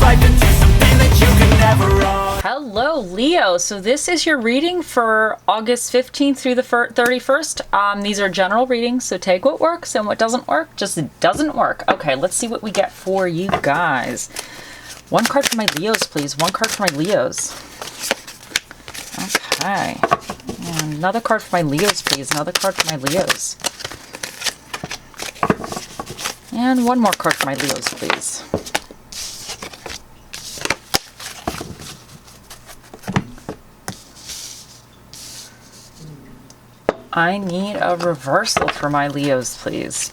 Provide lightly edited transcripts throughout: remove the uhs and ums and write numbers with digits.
life into something that you can never own. Hello, Leo. So this is your reading for August 15th through the 31st. These are general readings, so take what works, and what doesn't work just doesn't work. Okay, let's see what we get for you guys. One card for my Leos, please. One card for my Leos. Okay. And another card for my Leos, please. Another card for my Leos. And one more card for my Leos, please. I need a reversal for my Leos, please.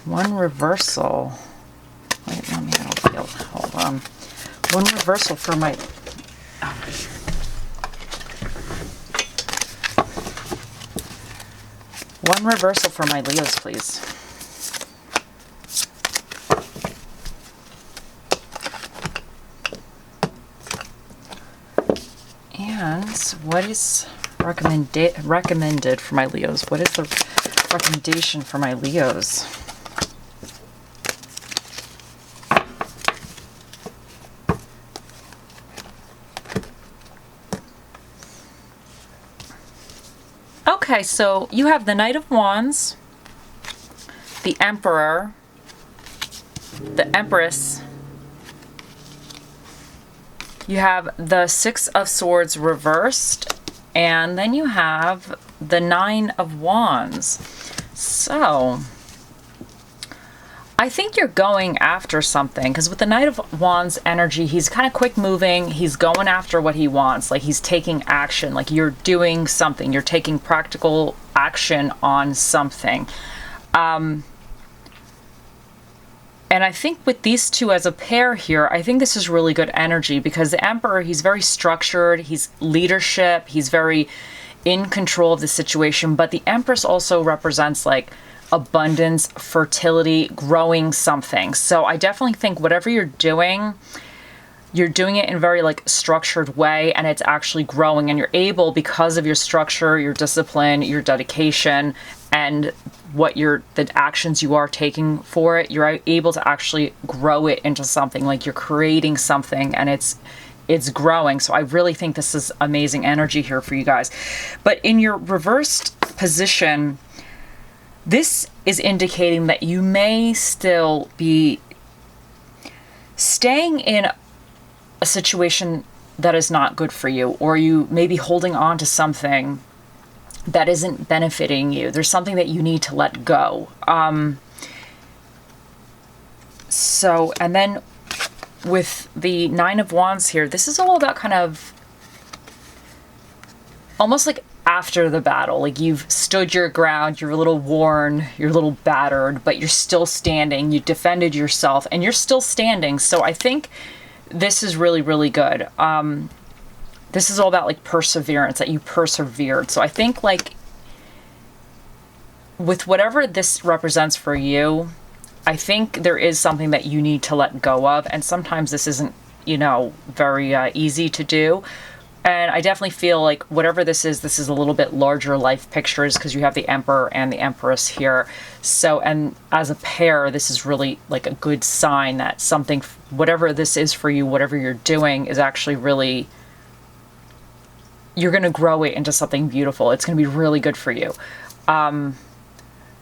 One reversal. Wait, let me feel. Hold on. One reversal for my... Oh. One reversal for my Leos, please. And what is recommended for my Leos? What is the recommendation for my Leos? Okay, so you have the Knight of Wands, the Emperor, the Empress. You have the Six of Swords reversed, and then you have the Nine of Wands. So I think you're going after something, because with the Knight of Wands energy, he's kind of quick moving. He's going after what he wants. Like, he's taking action. Like, you're doing something. You're taking practical action on something. And I think with these two as a pair here, I think this is really good energy, because the Emperor, he's very structured, he's leadership, he's very in control of the situation, but the Empress also represents like abundance, fertility, growing something. So I definitely think whatever you're doing it in a very like structured way, and it's actually growing, and you're able, because of your structure, your discipline, your dedication, and the actions you are taking for it, you're able to actually grow it into something. Like, you're creating something, and it's growing. So I really think this is amazing energy here for you guys. But in your reversed position, this is indicating that you may still be staying in a situation that is not good for you, or you may be holding on to something that isn't benefiting you. There's something that you need to let go. And then with the Nine of Wands here, this is all about kind of almost like after the battle. Like, you've stood your ground, you're a little worn, you're a little battered, but you're still standing. You defended yourself, and you're still standing. So I think this is really, really good. This is all about like perseverance, that you persevered. So I think like with whatever this represents for you, I think there is something that you need to let go of. And sometimes this isn't, very easy to do. And I definitely feel like whatever this is a little bit larger life pictures, because you have the Emperor and the Empress here. So, and as a pair, this is really like a good sign that something, whatever this is for you, whatever you're doing, is actually really, you're going to grow it into something beautiful. It's going to be really good for you.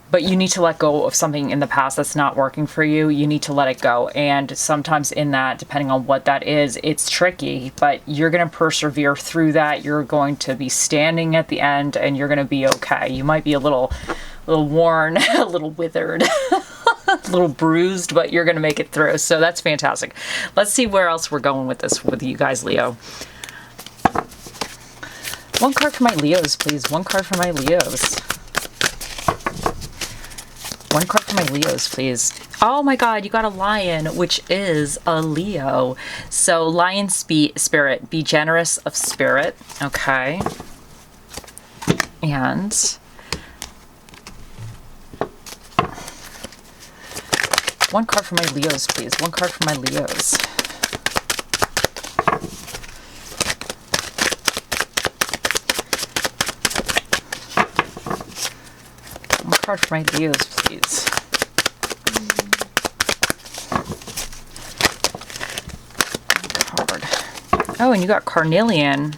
But you need to let go of something in the past that's not working for you. You need to let it go. And sometimes in that, depending on what that is, it's tricky, but you're going to persevere through that. You're going to be standing at the end, and you're going to be okay. You might be a little worn, a little withered, a little bruised, but you're going to make it through. So that's fantastic. Let's see where else we're going with this with you guys, Leo. One card for my Leos, please. One card for my Leos. One card for my Leos, please. Oh my God, you got a lion, which is a Leo. So lion spirit, be generous of spirit. Okay. And one card for my Leos, please. One card for my Leos. One card for my Leos, please. Oh, and you got carnelian,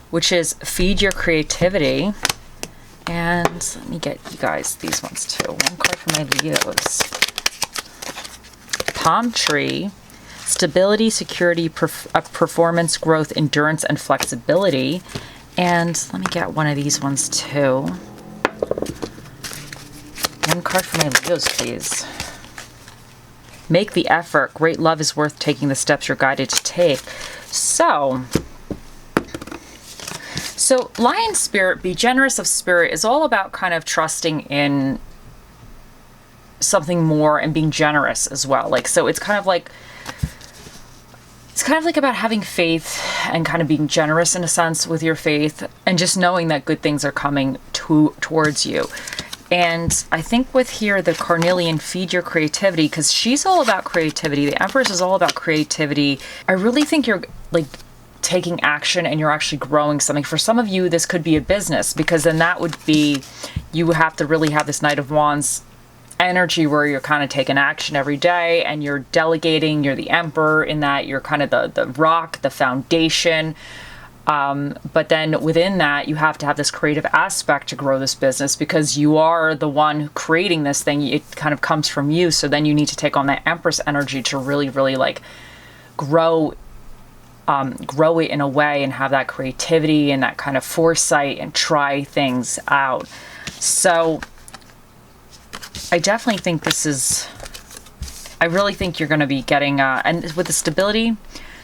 which is feed your creativity. And let me get you guys these ones too. One card for my Leos. Palm tree, stability, security, performance, growth, endurance, and flexibility. And let me get one of these ones too. One card for my Leos, please. Make the effort. Great love is worth taking the steps you're guided to take. So lion spirit, be generous of spirit, is all about kind of trusting in something more and being generous as well. Like, so it's kind of like about having faith and kind of being generous in a sense with your faith and just knowing that good things are coming towards you. And I think with here, the carnelian, feed your creativity, because she's all about creativity. The Empress is all about creativity. I really think you're like taking action and you're actually growing something. For some of you, this could be a business, because then that would be, you have to really have this Knight of Wands energy where you're kind of taking action every day and you're delegating. You're the Emperor in that you're kind of the rock, the foundation. But then within that, you have to have this creative aspect to grow this business, because you are the one creating this thing. It kind of comes from you. So then you need to take on that Empress energy to really, really like grow it in a way and have that creativity and that kind of foresight and try things out. So I definitely think I really think you're going to be getting, and with the stability,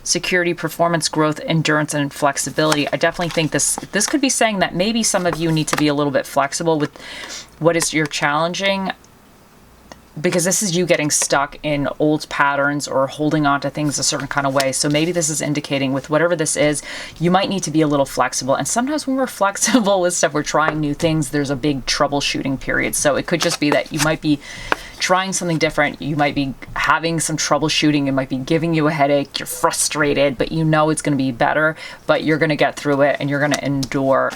security, performance, growth, endurance, and flexibility, I definitely think this could be saying that maybe some of you need to be a little bit flexible with what is you're challenging, because this is you getting stuck in old patterns or holding on to things a certain kind of way. So maybe this is indicating with whatever this is, you might need to be a little flexible. And sometimes when we're flexible with stuff, we're trying new things, there's a big troubleshooting period. So it could just be that you might be trying something different. You might be having some troubleshooting. It might be giving you a headache. You're frustrated, but you know it's going to be better, but you're going to get through it and you're going to endure.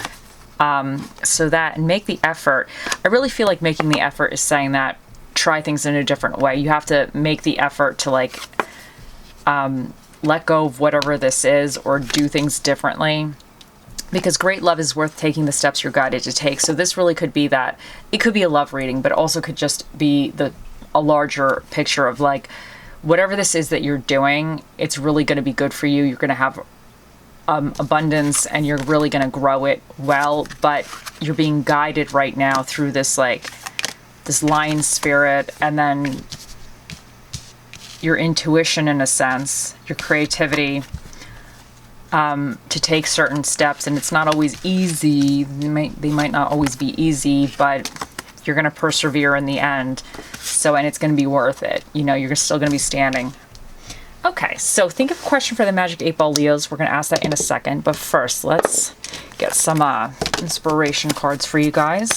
So that, and make the effort. I really feel like making the effort is saying that try things in a different way. You have to make the effort to like let go of whatever this is or do things differently, because great love is worth taking the steps you're guided to take. So this really could be that. It could be a love reading, but also could just be a larger picture of like whatever this is that you're doing, it's really going to be good for you. You're going to have abundance and you're really going to grow it well, but you're being guided right now through this lion spirit, and then your intuition in a sense, your creativity, to take certain steps. And it's not always easy. They might not always be easy, but you're going to persevere in the end. So, and it's going to be worth it. You know, you're still going to be standing. Okay, so think of a question for the Magic 8 Ball Leos. We're going to ask that in a second. But first, let's get some inspiration cards for you guys.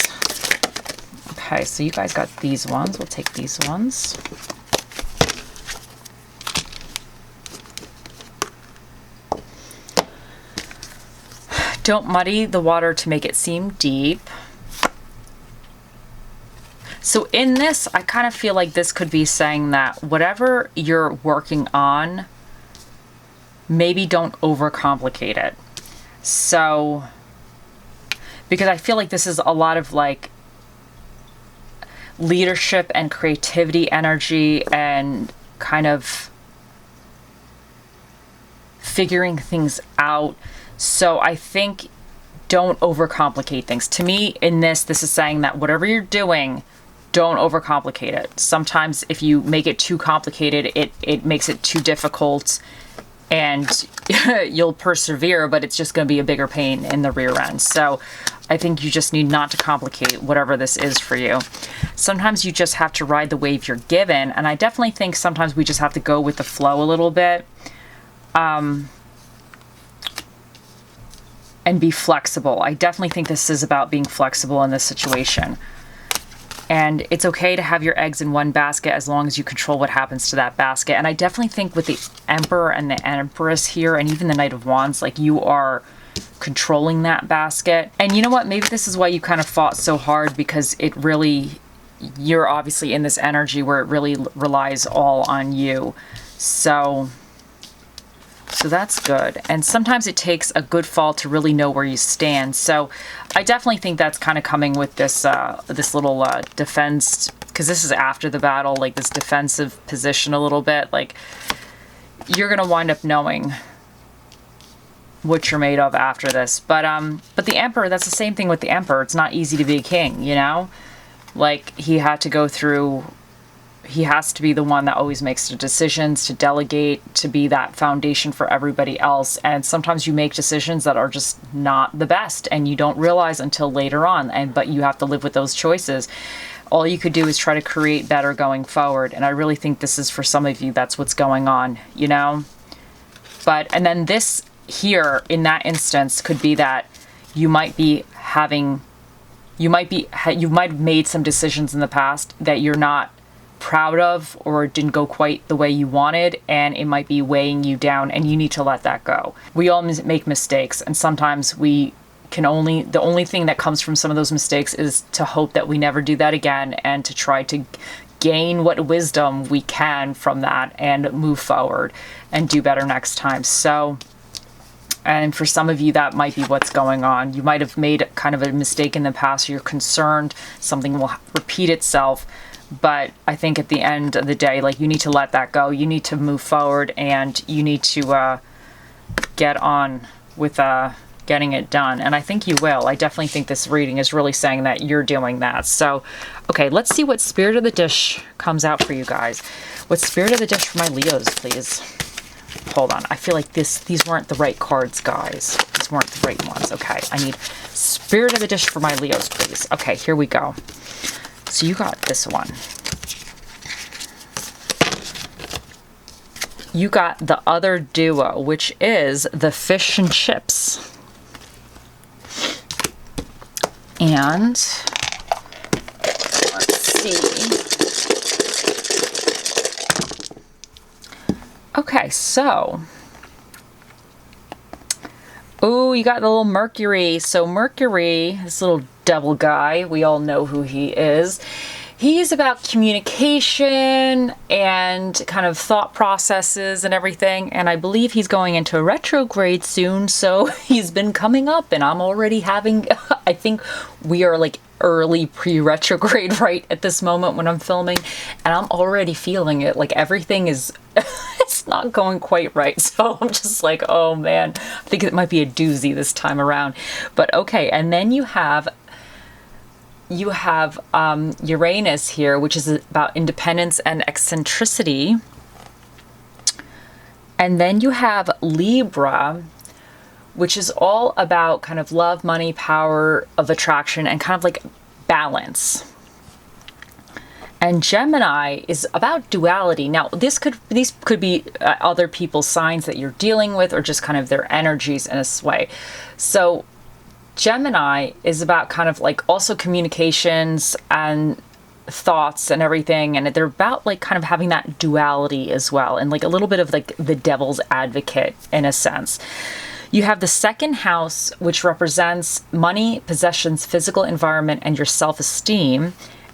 Okay, so you guys got these ones. We'll take these ones. Don't muddy the water to make it seem deep. So in this, I kind of feel like this could be saying that whatever you're working on, maybe don't overcomplicate it. So, because I feel like this is a lot of like leadership and creativity energy and kind of figuring things out. So I think don't overcomplicate things. To me, in this is saying that whatever you're doing, don't overcomplicate it. Sometimes if you make it too complicated, it makes it too difficult, and you'll persevere, but it's just going to be a bigger pain in the rear end. So I think you just need not to complicate whatever this is for you. Sometimes you just have to ride the wave you're given, and I definitely think sometimes we just have to go with the flow a little bit, and be flexible. I definitely think this is about being flexible in this situation. And it's okay to have your eggs in one basket as long as you control what happens to that basket. And I definitely think with the Emperor and the Empress here, and even the Knight of Wands, like you are controlling that basket. And you know what? Maybe this is why you kind of fought so hard, because it really, you're obviously in this energy where it really relies all on you. So So that's good. And sometimes it takes a good fall to really know where you stand. So I definitely think that's kind of coming with this this little defense, because this is after the battle, like this defensive position a little bit. Like, you're going to wind up knowing what you're made of after this. But the Emperor, that's the same thing with the Emperor. It's not easy to be a king, you know? Like, he had to go through... He has to be the one that always makes the decisions, to delegate, to be that foundation for everybody else. And sometimes you make decisions that are just not the best, and you don't realize until later on. But you have to live with those choices. All you could do is try to create better going forward. And I really think this is, for some of you, that's what's going on, you know? And then this here, in that instance, could be that you might be having... You might have made some decisions in the past that you're not proud of, or didn't go quite the way you wanted, and it might be weighing you down, and you need to let that go. We all make mistakes, and sometimes the only thing that comes from some of those mistakes is to hope that we never do that again, and to try to gain what wisdom we can from that and move forward and do better next time. So, and for some of you, that might be what's going on. You might have made kind of a mistake in the past, or you're concerned something will repeat itself. But I think at the end of the day, like, you need to let that go. You need to move forward, and you need to get on with getting it done. And I think you will. I definitely think this reading is really saying that you're doing that. So, okay, let's see what Spirit of the Dish comes out for you guys. What Spirit of the Dish for my Leos, please? Hold on. I feel like these weren't the right cards, guys. These weren't the right ones. Okay, I need Spirit of the Dish for my Leos, please. Okay, here we go. So you got this one. You got the other duo, which is the fish and chips. And let's see. Okay, so... Oh, you got the little Mercury. So Mercury, this little devil guy, we all know who he is. He's about communication and kind of thought processes and everything. And I believe he's going into a retrograde soon. So he's been coming up, and I'm already having, I think we are like early pre-retrograde right at this moment when I'm filming. And I'm already feeling it. Like, everything is... it's not going quite right. So I'm just like, oh man, I think it might be a doozy this time around. But okay, and then you have Uranus here, which is about independence and eccentricity. And then you have Libra, which is all about kind of love, money, power of attraction, and kind of like balance. And Gemini is about duality. Now, these could be other people's signs that you're dealing with, or just kind of their energies in a way. So Gemini is about kind of like also communications and thoughts and everything. And they're about like kind of having that duality as well. And like a little bit of like the devil's advocate in a sense. You have the second house, which represents money, possessions, physical environment, and your self-esteem.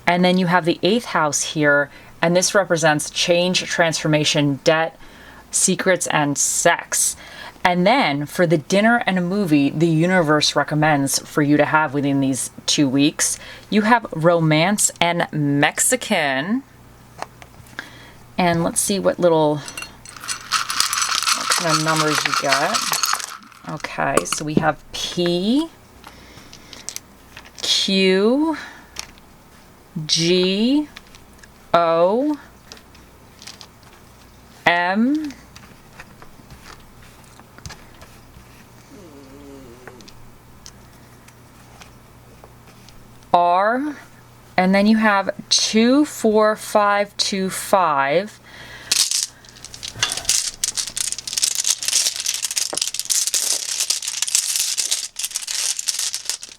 And then you have the 8th house here, and this represents change, transformation, debt, secrets, and sex. And then for the dinner and a movie the universe recommends for you to have within these 2 weeks, you have romance and Mexican. And let's see what kind of numbers you get. Okay, so we have P, Q, G, O, M, R, and then you have 2, 4, 5, 2, 5.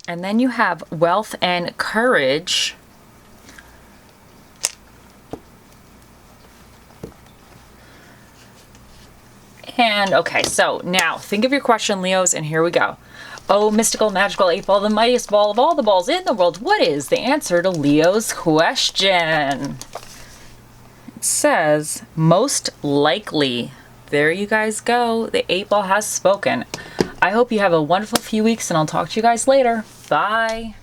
And then you have wealth and courage. And okay, so now think of your question, Leos, and here we go. Oh, mystical, magical 8 ball, the mightiest ball of all the balls in the world. What is the answer to Leo's question? It says, most likely there you guys go. The 8 ball has spoken. I hope you have a wonderful few weeks, and I'll talk to you guys later. Bye.